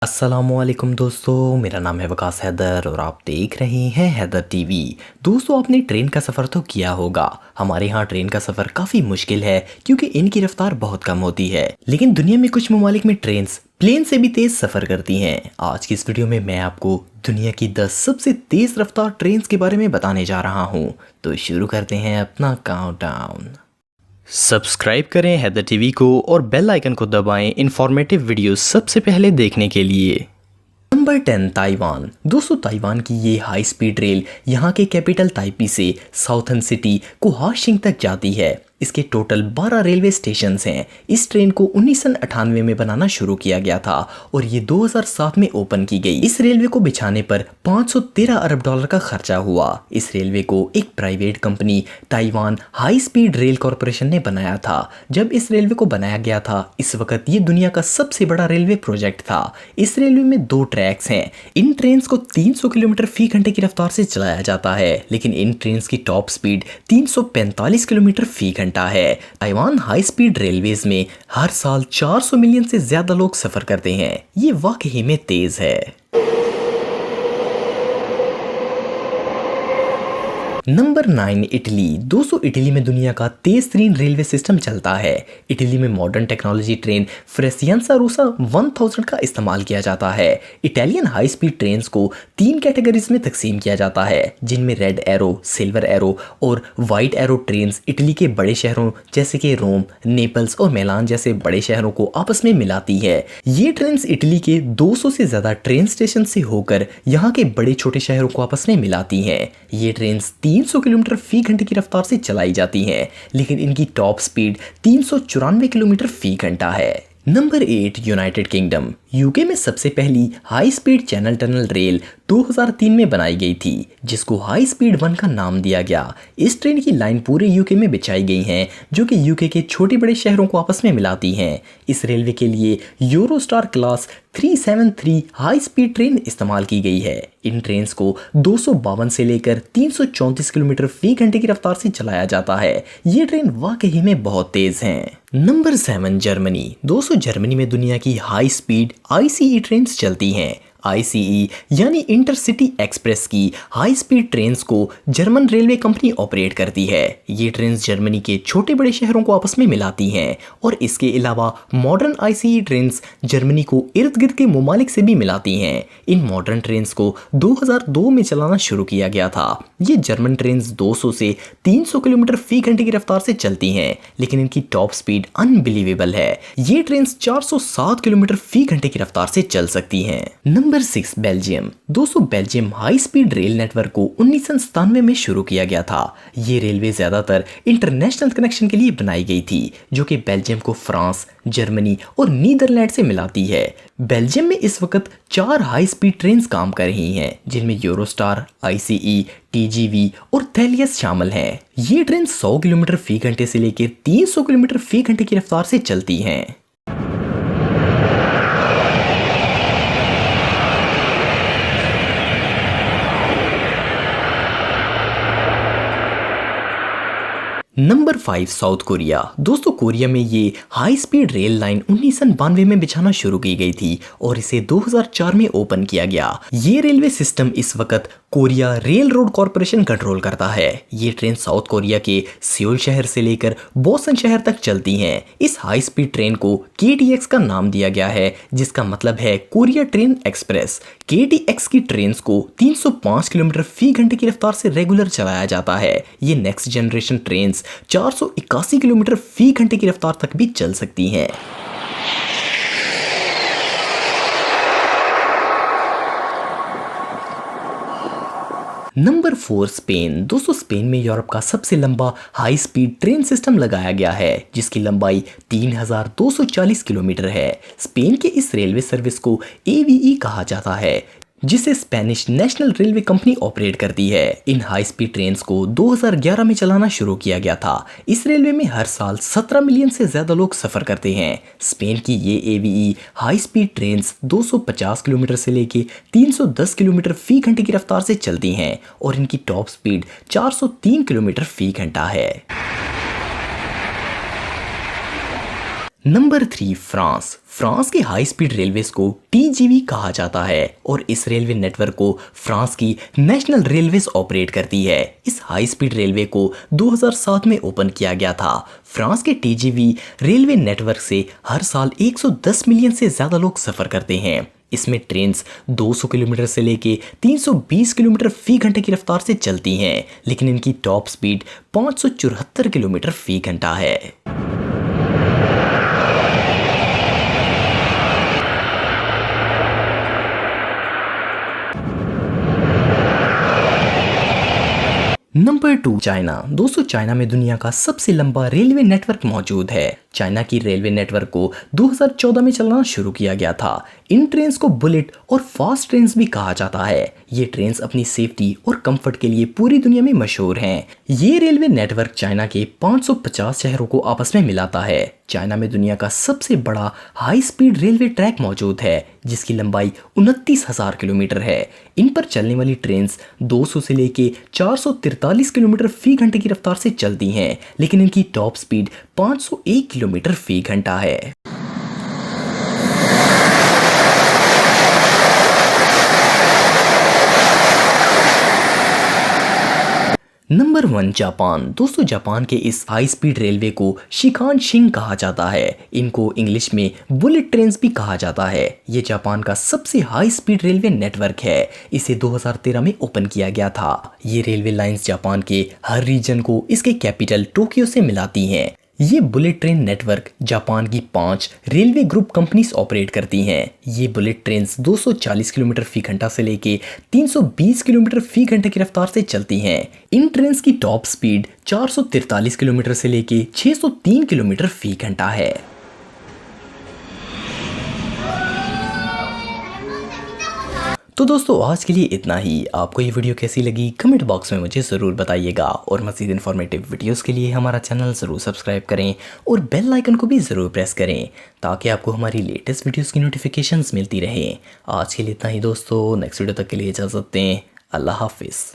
अस्सलामुअलैकुम दोस्तों, मेरा नाम है वकास हैदर और आप देख रहे हैं हैदर टीवी। दोस्तों, आपने ट्रेन का सफ़र तो किया होगा। हमारे यहाँ ट्रेन का सफ़र काफ़ी मुश्किल है क्योंकि इनकी रफ्तार बहुत कम होती है, लेकिन दुनिया में कुछ ममालिक में ट्रेन्स प्लेन से भी तेज़ सफ़र करती हैं। आज की इस वीडियो में मैं आपको दुनिया की 10 सबसे तेज़ रफ्तार ट्रेन्स के बारे में बताने जा रहा हूँ। तो शुरू करते हैं अपना काउंटडाउन। सब्सक्राइब करें हैदर टीवी को और बेल आइकन को दबाएं इन्फॉर्मेटिव वीडियोस सबसे पहले देखने के लिए। Number 10, Taiwan. दोस्तों, ताइवान की ये हाई स्पीड रेल यहाँ के कैपिटल ताइपी से साउथर्न सिटी कुहाशिंग तक जाती है। इसके टोटल 12 रेलवे स्टेशंस हैं। इस ट्रेन को 1998 में बनाना शुरू किया गया था और ये 2007 में ओपन की गई। इस रेलवे को बिछाने पर 513 अरब डॉलर का खर्चा हुआ। इस रेलवे को एक private company Taiwan high speed rail corporation ने बनाया था। जब इस रेलवे को बनाया गया था, इस वक्त ये दुनिया का सबसे बड़ा रेलवे प्रोजेक्ट था। इस रेलवे में 2 ट्रैक्स हैं। इन ट्रेन को 300 किलोमीटर फी घंटे की रफ्तार से चलाया जाता है, लेकिन इन ट्रेन की टॉप स्पीड 345 किलोमीटर फी घंटा है। ताइवान हाई स्पीड रेलवेज में हर साल 400 मिलियन से ज्यादा लोग सफर करते हैं। ये वाकई में तेज है। Number 9, Italy. दोस्तों, इटली में दुनिया का तेज तरीन रेलवे सिस्टम चलता है। इटली में मॉडर्न टेक्नोलॉजी ट्रेन फ्रेसियंसा रूसा 1000 का इस्तेमाल किया जाता है। इटालियन हाई स्पीड ट्रेन को 3 कैटेगरीज में तकसीम किया जाता है, जिनमें रेड एरो, सिल्वर एरो और वाइट एरो ट्रेन इटली के बड़े शहरों जैसे कि रोम, नेपल्स और मिलान जैसे बड़े शहरों को आपस में मिलाती है। ये ट्रेन इटली के 200 से ज्यादा ट्रेन स्टेशन से होकर यहाँ के बड़े छोटे शहरों को आपस में मिलाती हैं। ये ट्रेन 300 किलोमीटर फी घंटे की रफ्तार से चलाई जाती हैं, लेकिन इनकी टॉप स्पीड 394 किलोमीटर फी घंटा है। Number 8, United kingdom. यूके में सबसे पहली high speed channel tunnel rail 2003 में बनाई गई थी, जिसको हाई स्पीड 1 का नाम दिया गया। इस ट्रेन की लाइन पूरे यूके में बिछाई गई हैं, जो कि यूके के छोटे बड़े शहरों को आपस में मिलाती हैं। इस रेलवे के लिए Eurostar class 373 high speed train इस्तेमाल की गई है। इन ट्रेन को 252 से लेकर 334 किलोमीटर फी घंटे की रफ्तार से चलाया जाता है। ये ट्रेन वाकई में बहुत तेज हैं। Number 7, Germany. दोस्तों, जर्मनी में दुनिया की हाई स्पीड ICE ट्रेन चलती हैं। ICE यानी इंटरसिटी एक्सप्रेस की हाई स्पीड ट्रेन्स को जर्मन रेलवे कंपनी ऑपरेट करती है। ये ट्रेन्स जर्मनी के छोटे बड़े शहरों को आपस में मिलाती हैं और इसके अलावा मॉडर्न ICE ट्रेन्स जर्मनी को इर्द गिर्द के ममालिक से भी मिलाती हैं। इन मॉडर्न ट्रेन्स को 2002 में चलाना शुरू किया गया था। ये जर्मन ट्रेन्स 200 से 300 किलोमीटर फी घंटे की रफ्तार से चलती हैं, लेकिन इनकी टॉप स्पीड अनबिलीवेबल है। ये ट्रेन्स 407 किलोमीटर फी घंटे की रफ्तार से चल सकती हैं। Number 6, Belgium. दोस्तों, Belgium high speed rail network को 1997 में शुरू किया गया था। ये रेलवे ज्यादातर इंटरनेशनल कनेक्शन के लिए बनाई गई थी, जो कि बेल्जियम को फ्रांस, जर्मनी और नीदरलैंड से मिलाती है। बेल्जियम में इस वक्त 4 हाई स्पीड ट्रेन काम कर रही हैं, जिनमें यूरोस्टार, ICE, TGV और थेलियस शामिल हैं। ये ट्रेन 100 किलोमीटर फी घंटे से लेकर 300 किलोमीटर फी घंटे की रफ्तार से चलती हैं। Number 5, south Korea. दोस्तों, कोरिया में ये हाई स्पीड रेल लाइन 1992 में बिछाना शुरू की गई थी और इसे 2004 में ओपन किया गया। ये रेलवे सिस्टम इस वक्त Korea rail road corporation control करता है। ये ट्रेन साउथ कोरिया के सियोल शहर से लेकर बोसन शहर तक चलती हैं। इस हाई स्पीड ट्रेन को KTX का नाम दिया गया है, जिसका मतलब है कोरिया ट्रेन एक्सप्रेस। KTX की ट्रेन को 305 किलोमीटर फी घंटे की रफ्तार से रेगुलर चलाया जाता है। ये नेक्स्ट जनरेशन ट्रेन 481 किलोमीटर फी घंटे की रफ्तार तक भी चल सकती हैं। Number 4, Spain. दोस्तों, स्पेन में यूरोप का सबसे लंबा हाई स्पीड ट्रेन सिस्टम लगाया गया है, जिसकी लंबाई 3240 किलोमीटर है। स्पेन के इस रेलवे सर्विस को AVE कहा जाता है, जिसे Spanish national railway company operate करती है। इन हाई स्पीड ट्रेन्स को 2011 में चलाना शुरू किया गया था। इस रेलवे में हर साल 17 मिलियन से ज्यादा लोग सफर करते हैं। स्पेन की ये AVE high speed trains 250 kilometre से लेके 310 किलोमीटर फी घंटे की रफ्तार से चलती हैं और इनकी टॉप स्पीड 403 किलोमीटर फी घंटा है। Number 3, France. फ्रांस के हाई स्पीड रेलवेज को टीजीवी कहा जाता है और इस रेलवे नेटवर्क को फ्रांस की नेशनल रेलवेज ऑपरेट करती है। इस हाई स्पीड रेलवे को 2007 में ओपन किया गया था। फ्रांस के टीजीवी रेलवे नेटवर्क से हर साल 110 मिलियन से ज़्यादा लोग सफ़र करते हैं। इसमें ट्रेन्स 200 किलोमीटर से लेके 320 किलोमीटर फी घंटे की रफ्तार से चलती हैं, लेकिन इनकी टॉप स्पीड 574 किलोमीटर फी घंटा है। Number 2, China. दोस्तों, चाइना में दुनिया का सबसे लंबा रेलवे नेटवर्क मौजूद है। चाइना की रेलवे नेटवर्क को 2014 में चलाना शुरू किया गया था। इन ट्रेन्स को बुलेट और फास्ट ट्रेन्स भी कहा जाता है। ये ट्रेन्स अपनी सेफ्टी और कंफर्ट के लिए पूरी दुनिया में मशहूर हैं। ये रेलवे नेटवर्क चाइना के 550 शहरों को आपस में मिलाता है। चाइना में दुनिया का सबसे बड़ा हाई स्पीड रेलवे ट्रैक मौजूद है, जिसकी लंबाई 29,000 किलोमीटर है। इन पर चलने वाली ट्रेन्स 200 से लेके 443 किलोमीटर फी घंटे की रफ्तार से चलती हैं, लेकिन इनकी टॉप स्पीड 501 किलोमीटर फी घंटा है। Number 1, Japan. दोस्तों, जापान के इस हाई स्पीड रेलवे को शिकानशिन कहा जाता है। इनको इंग्लिश में बुलेट ट्रेन्स भी कहा जाता है। ये जापान का सबसे हाई स्पीड रेलवे नेटवर्क है। इसे 2013 में ओपन किया गया था। ये रेलवे लाइंस जापान के हर रीजन को इसके कैपिटल टोक्यो से मिलाती हैं। ये बुलेट ट्रेन नेटवर्क जापान की 5 रेलवे ग्रुप कंपनीज ऑपरेट करती हैं। ये बुलेट ट्रेन्स 240 किलोमीटर फी घंटा से लेके 320 किलोमीटर फी घंटे की रफ्तार से चलती हैं। इन ट्रेन्स की टॉप स्पीड 443 किलोमीटर से लेके 603 किलोमीटर फी घंटा है। तो दोस्तों, आज के लिए इतना ही। आपको ये वीडियो कैसी लगी कमेंट बॉक्स में मुझे ज़रूर बताइएगा और मज़ीद इन्फॉर्मेटिव वीडियोस के लिए हमारा चैनल ज़रूर सब्सक्राइब करें और बेल आइकन को भी ज़रूर प्रेस करें ताकि आपको हमारी लेटेस्ट वीडियोस की नोटिफिकेशंस मिलती रहें। आज के लिए इतना ही दोस्तों। नेक्स्ट वीडियो तक के लिए इजाज़त दें। अल्लाह हाफिज़।